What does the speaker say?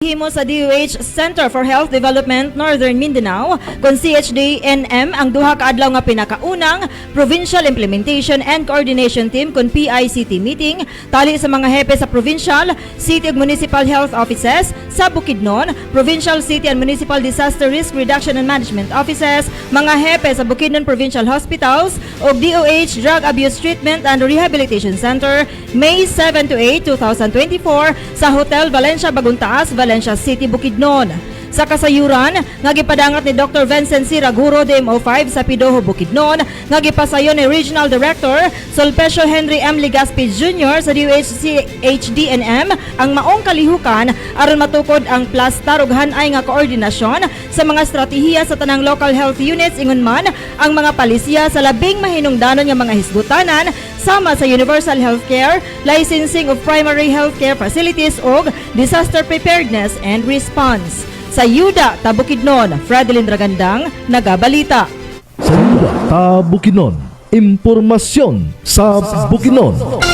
Himo sa DOH Center for Health Development Northern Mindanao kon CHD-NM ang duha ka adlaw nga pinakaunang Provincial Implementation and Coordination Team kon PICT meeting tali sa mga hepe sa provincial, city ug municipal health offices sa Bukidnon, Provincial City and Municipal Disaster Risk Reduction and Management Offices, mga hepe sa Bukidnon Provincial Hospitals ug DOH Drug Abuse Treatment and Rehabilitation Center May 7 to 8, 2024 sa Hotel Valencia Baguntaas, Valencia City, Bukidnon. Sa kasayuran, nga gipadangat ni Dr. Vincent C. Raguro, DMO5 sa Pidoho, Bukidnon, nga gipasayon ni Regional Director Solpecio Henry M. Ligaspi Jr. sa DOH-CHD-NM ang maong kalihukan aron matukod ang plastar ug hanay nga koordinasyon sa mga estratehiya sa tanang local health units ingon man ang mga palisiya sa labing mahinungdanon nga mga hisgutanan sama sa universal healthcare, licensing of primary healthcare facilities ug disaster preparedness and response. Sa Yuda, Bukidnon, Fredeline Dragandang, nagabalita. Sa Yuda, Bukidnon, impormasyon sa Bukidnon.